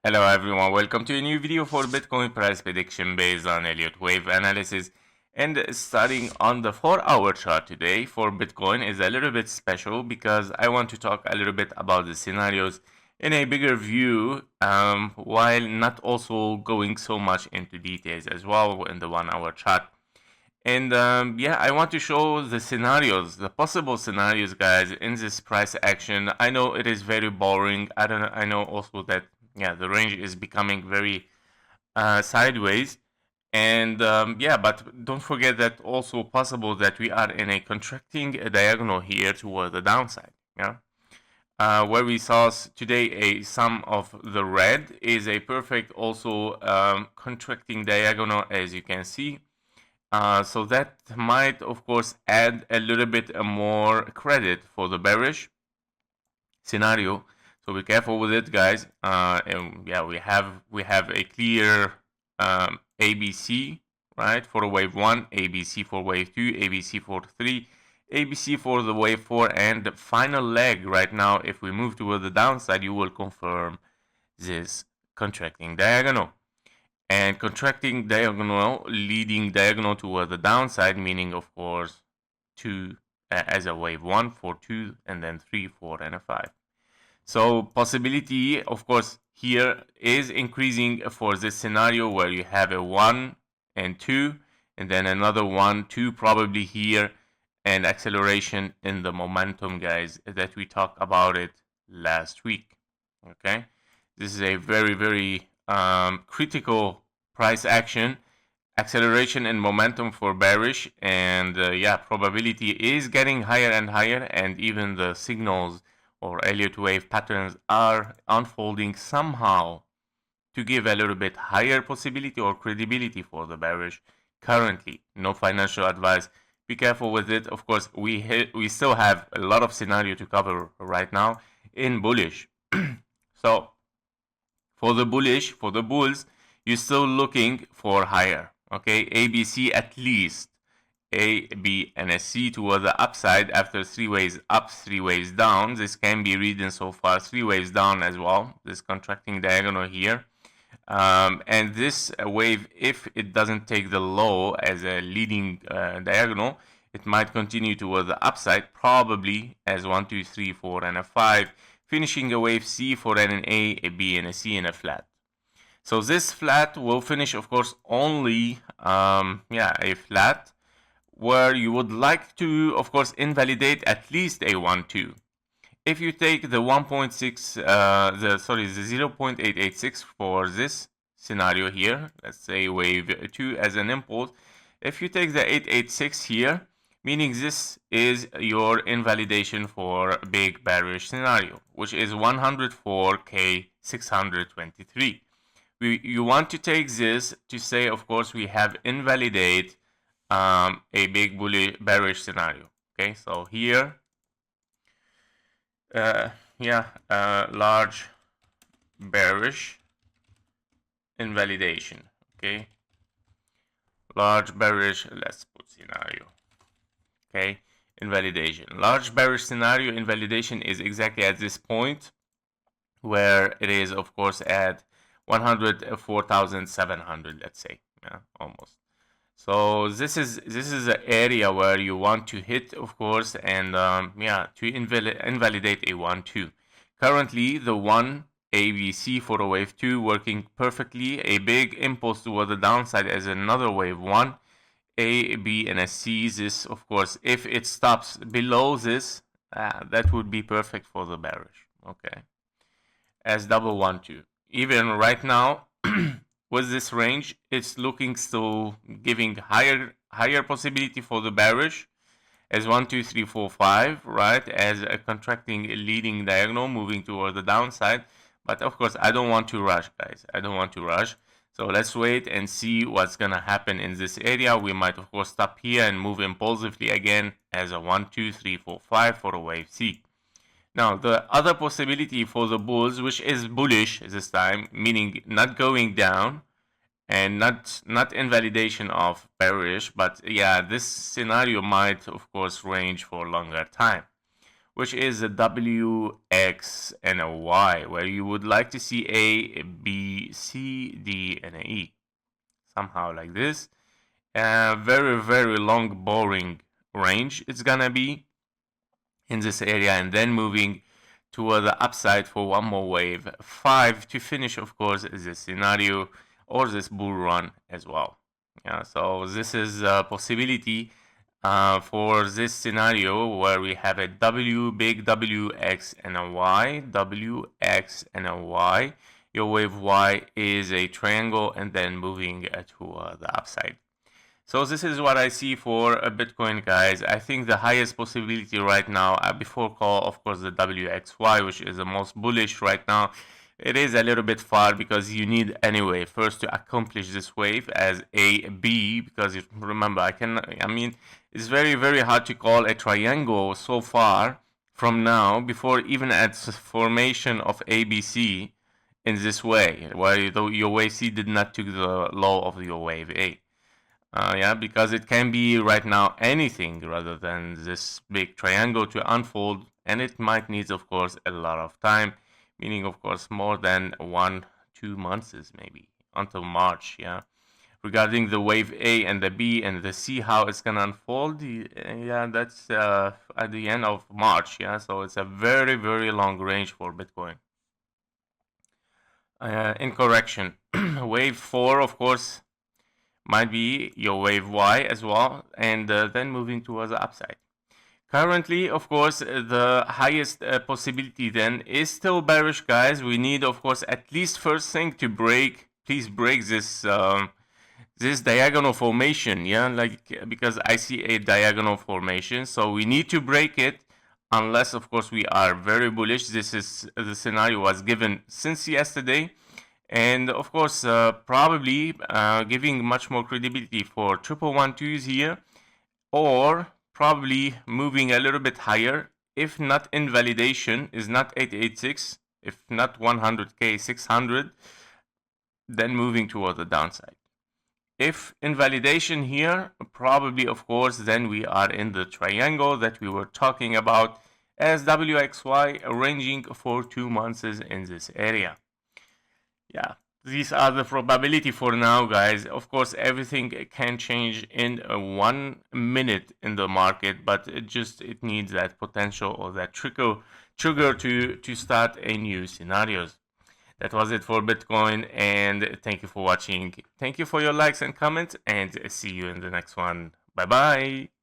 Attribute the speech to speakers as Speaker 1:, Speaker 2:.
Speaker 1: Hello everyone, welcome to a new video for Bitcoin price prediction based on Elliott wave analysis. And starting on the 4-hour chart today for Bitcoin is a little bit special because I want to talk a little bit about the scenarios in a bigger view, while not also going so much into details as well in the 1-hour chart. And yeah, I want to show the scenarios, the possible scenarios, guys, in this price action. I know it is very boring. I know also that yeah, the range is becoming very sideways. And yeah, but don't forget that also possible that we are in a contracting diagonal here toward the downside. Yeah. Where we saw today a sum of the red is a perfect also contracting diagonal, as you can see. So that might, of course, add a little bit more credit for the bearish scenario. So be careful with it, guys. And yeah, we have a clear ABC, right, for wave 1, ABC for wave 2, ABC for 3, ABC for the wave 4, and the final leg right now. If we move toward the downside, you will confirm this contracting diagonal. And contracting diagonal, leading diagonal toward the downside, meaning of course 2 as a wave 1 for 2, and then 3, 4, and a 5. So possibility, of course, here is increasing for this scenario where you have a 1 and 2, and then another 1, 2 probably here, and acceleration in the momentum, guys, that we talked about it last week. Okay, this is a very critical price action, acceleration and momentum for bearish, and yeah, probability is getting higher and higher, and even the signals or Elliott wave patterns are unfolding somehow to give a little bit higher possibility or credibility for the bearish. Currently, no financial advice. Be careful with it. Of course, we still have a lot of scenario to cover right now in bullish. So for the bullish, for the bulls, you're still looking for higher. Okay, ABC at least. A, B, and a C toward the upside after 3 waves up, 3 waves down. This can be reading so far 3 waves down as well. This contracting diagonal here. And this wave, if it doesn't take the low as a leading diagonal, it might continue toward the upside, probably as 1, 2, 3, 4, and a 5, finishing a wave C for an A, B, and a C, and a flat. So this flat will finish, of course, only yeah, a flat where you would like to, of course, invalidate at least a 1, 2. If you take the 1.6, the 0.886 for this scenario here, let's say wave 2 as an impulse, if you take the 886 here, meaning this is your invalidation for big bearish scenario, which is 104K623. You want to take this to say, of course, we have invalidate a big bearish scenario. Okay, so here, yeah, large bearish invalidation. Okay, large bearish, let's put scenario. Okay, invalidation. Large bearish scenario invalidation is exactly at this point where it is, of course, at 104,700, let's say, yeah, almost. So this is an area where you want to hit, of course, and yeah, to invalidate a 1, 2. Currently, the 1 ABC for a wave 2 working perfectly. A big impulse toward the downside as another wave 1. A, B, and a C. This, of course, if it stops below this, that would be perfect for the bearish. Okay, as double 1, 2. Even right now, with this range, it's looking still giving higher possibility for the bearish as 1, 2, 3, 4, 5, right? As a contracting leading diagonal moving toward the downside. But of course, I don't want to rush, guys. I don't want to rush. So let's wait and see what's gonna happen in this area. We might, of course, stop here and move impulsively again as a 1, 2, 3, 4, 5 for a wave C. Now, the other possibility for the bulls, which is bullish this time, meaning not going down and not invalidation of bearish, but yeah, this scenario might, of course, range for a longer time. which is a W, X, and a Y, where you would like to see A, B, C, D, and a E. Somehow like this. Very, very long, boring range it's gonna be in this area, and then moving to the upside for one more wave, 5 to finish, of course, this scenario or this bull run as well. Yeah, so this is a possibility for this scenario where we have a W, big W, X, and a Y, W, X, and a Y. Your wave Y is a triangle and then moving to the upside. So this is what I see for Bitcoin, guys. I think the highest possibility right now, before call, of course, the WXY, which is the most bullish right now. It is a little bit far because you need anyway first to accomplish this wave as a B, because remember I mean it's very, very hard to call a triangle so far from now before even at formation of ABC in this way, where your wave C did not take the low of your wave A. Yeah, because it can be right now anything rather than this big triangle to unfold, and it might need, of course, a lot of time, meaning, of course, more than 1-2 months maybe until March. Yeah, regarding the wave A and the B and the C, how it's gonna unfold, yeah, that's at the end of March. Yeah, so it's a very, very long range for Bitcoin. In correction, wave 4, of course, might be your wave Y as well, and then moving towards the upside. Currently, of course, the highest possibility then is still bearish, guys. We need, of course, at least first thing to break. Please break this this diagonal formation, yeah, like because I see a diagonal formation, so we need to break it. Unless, of course, we are very bullish. This is the scenario was given since yesterday. And of course, probably giving much more credibility for 1112s here, or probably moving a little bit higher. If not invalidation is not 886, if not 100k 600, then moving toward the downside. If invalidation here, probably, of course, then we are in the triangle that we were talking about as WXY ranging for 2 months in this area. Yeah, these are the probability for now, guys. Of course, everything can change in 1 minute in the market, but it needs that potential or that trigger to start a new scenarios. That was it for Bitcoin, and thank you for watching. Thank you for your likes and comments, and see you in the next one. Bye bye.